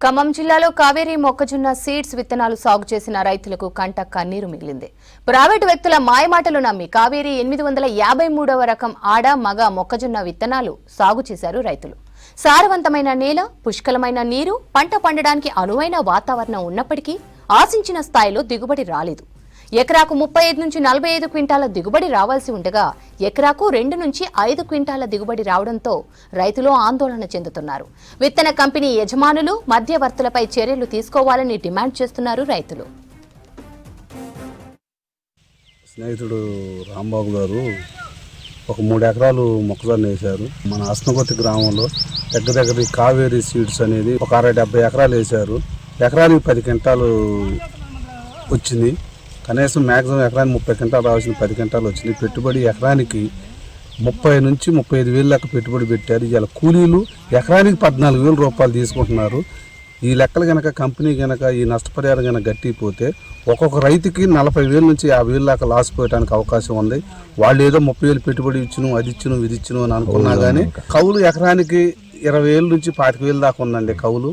ఖమ్మం జిల్లాలో కావేరీ మొక్కజొన్న సీడ్స్ విత్తనాలు సాగు చేసిన రైతులకు కంట కన్నీరు మిగిలింది. ప్రైవేటు వ్యక్తుల మాయమాటలు నమ్మి కావేరీ 853వ రకం ఆడ మగ మొక్కజొన్న విత్తనాలు సాగు చేశారు రైతులు. సారవంతమైన నేల, పుష్కలమైన నీరు, పంట పండడానికి అనువైన వాతావరణం ఉన్నప్పటికీ ఆశించిన స్థాయిలో దిగుబడి రాలేదు. ఎకరాకు 35 నుంచి 45 క్వింటాల దిగుబడి రావాల్సి ఉండగా ఎకరాకు 2 నుంచి 5 క్వింటాల దిగుబడి రావడంతో రైతులు ఆందోళన చెందుతున్నారు. విత్తన కంపెనీ యజమానులు, మధ్యవర్తులపై చర్యలు తీసుకోవాలని డిమాండ్ చేస్తున్నారు రైతులు. స్నేహితుడు రాంబాబు గారు ఒక 3 ఎకరాలు మొక్కజొన్న వేశారు. మన అస్నగొత్తి గ్రామంలో దగ్గర కావేరీ సీడ్స్ అనేది ఒక 60-70 ఎకరాలు వేశారు. ఎకరానికి 10 క్వింటాలు వచ్చింది. కనీసం మ్యాక్సిమం ఎకరానికి 30 క్వింటాలు రావాల్సిన 10 క్వింటాలు వచ్చింది. పెట్టుబడి ఎకరానికి 30 నుంచి 35 వేలు లెక్క పెట్టుబడి పెట్టారు. ఇలా కూలీలు ఎకరానికి 14,000 రూపాయలు తీసుకుంటున్నారు. ఈ లెక్కలు కనుక కంపెనీ కనుక ఈ నష్టపరిహారం కనుక గట్టిపోతే ఒక్కొక్క రైతుకి 40,000 నుంచి 50,000 దాకా లాస్ పోయడానికి అవకాశం ఉంది. వాళ్ళు ఏదో 30,000 పెట్టుబడి ఇచ్చును, అది ఇచ్చును, ఇది ఇచ్చును అని అనుకున్నా కానీ కౌలు ఎకరానికి 20,000 నుంచి 25,000 దాకా ఉందండి కౌలు.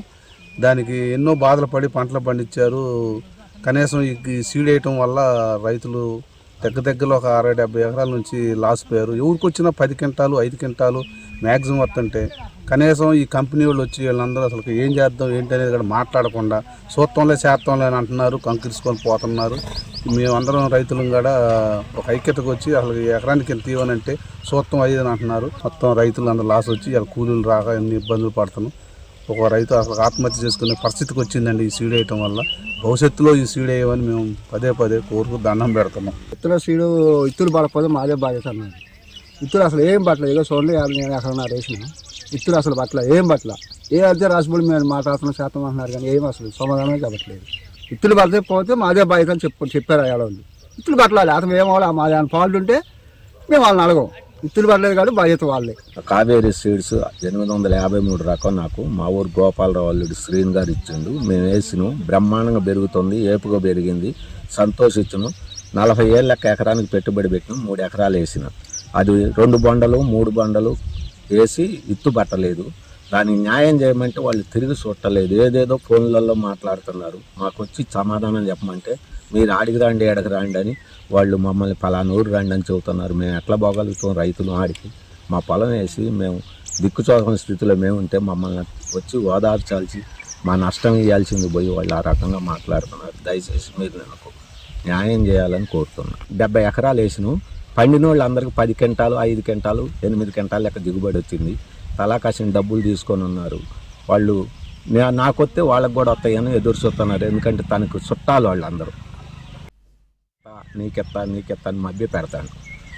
దానికి ఎన్నో బాధలు పడి పంటలు పండించారు. కనీసం ఈ సీడ్ వేయటం వల్ల రైతులు దగ్గరలో ఒక 60-70 ఎకరాల నుంచి లాస్ పోయారు. ఎవరికి వచ్చినా 10 క్వింటాలు 5 క్వింటాలు మ్యాక్సిమం వస్తుంటే కనీసం ఈ కంపెనీ వాళ్ళు వచ్చి వీళ్ళందరూ అసలు ఏం చేద్దాం ఏంటి అనేది కూడా మాట్లాడకుండా సూత్రంలో చేత్తంలే అని అంటున్నారు, కంకిరిసుకొని పోతున్నారు. మేమందరం రైతులం కూడా ఒక ఐక్యతకు వచ్చి అసలు ఎకరానికి ఎంత ఇవ్వనంటే సూత్రం 5 అని అంటున్నారు. మొత్తం రైతులు అందరూ లాస్ వచ్చి ఇలా కూలీలు రాక ఎన్ని ఇబ్బందులు పడుతున్నాం. ఒక రైతు అసలు ఆత్మహత్య చేసుకునే పరిస్థితికి వచ్చిందండి ఈ సీడ్ వేయటం వల్ల. భవిష్యత్తులో ఈ సీడ్ వేయమని మేము పదే కోరుకు దండం పెడుతున్నాం. ఇత్తులు పడకపోతే మాదే బాధ్యత అన్నారు. ఇత్తులు అసలు ఏం పట్టలేదు. ఏదో చూడండి, నేను ఎక్కడ వేసిన ఇత్తులు అసలు పట్ల ఏం పట్ల ఏ అర్థం రాసిపోయి మేము మాట్లాడుతున్న శాతం అంటున్నారు కానీ ఏం అసలు సమాధానమే చెప్పట్లేదు. ఇత్తులు పడకపోతే మాదే బాధ్యత అని చెప్పారు వాళ్ళు. ఇత్తులు పట్టలేదు అతను ఏమవ్వాలి, మాది ఆయన ఫాల్ట్ ఉంటే మేము వాళ్ళని అడగం. ఇత్తులు పడలేదు కాదు బాధ్యత వాళ్ళే. కావేరీ సీడ్స్ 853 రకం నాకు మా ఊరు గోపాలరావు అల్లుడు శ్రీన్ గారు ఇచ్చిండు. మేము వేసినాం, బ్రహ్మాండంగా పెరుగుతుంది, ఏపుగా పెరిగింది, సంతోషించను. 40 ఏళ్ళ ఎకరానికి పెట్టుబడి పెట్టినాం. 3 ఎకరాలు వేసిన అది 2 బండలు 3 బండలు వేసి ఇత్తు పట్టలేదు. దానికి న్యాయం చేయమంటే వాళ్ళు తిరిగి చుట్టలేదు. ఏదేదో ఫోన్లలో మాట్లాడుతున్నారు. మాకు వచ్చి సమాధానం చెప్పమంటే మీరు ఆడికి రండి ఎడకి రండి అని వాళ్ళు మమ్మల్ని పలానా ఊరు రండి అని చెబుతున్నారు. మేము ఎట్లా పోగలుగుతాం రైతులు ఆడికి? మా పొలం వేసి మేము దిక్కుచోకని స్థితిలో మేము ఉంటే మమ్మల్ని వచ్చి ఓదార్చాల్సి మా నష్టం ఇవ్వాల్సింది పోయి వాళ్ళు ఆ రకంగా మాట్లాడుతున్నారు. దయచేసి మీరు నాకు న్యాయం చేయాలని కోరుతున్నాను. 70 ఎకరాలు వేసినాం. పండిన వాళ్ళు అందరికీ 10 క్వింటాలు 5 క్వింటాలు 8 క్వింటాలు లెక్క దిగుబడి వచ్చింది. తలాకాసిన డబ్బులు తీసుకొని ఉన్నారు వాళ్ళు. నాకొస్తే వాళ్ళకి కూడా వస్తాయని ఎదురు చూస్తున్నారు. ఎందుకంటే తనకు చుట్టాలు వాళ్ళు అందరూ. నీకెత్తా అని మభ్య పెడతాను.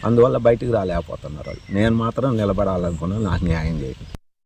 అందువల్ల బయటికి రాలేకపోతున్నారు వాళ్ళు. నేను మాత్రం నిలబడాలనుకున్నాను. నాకు న్యాయం చేయండి.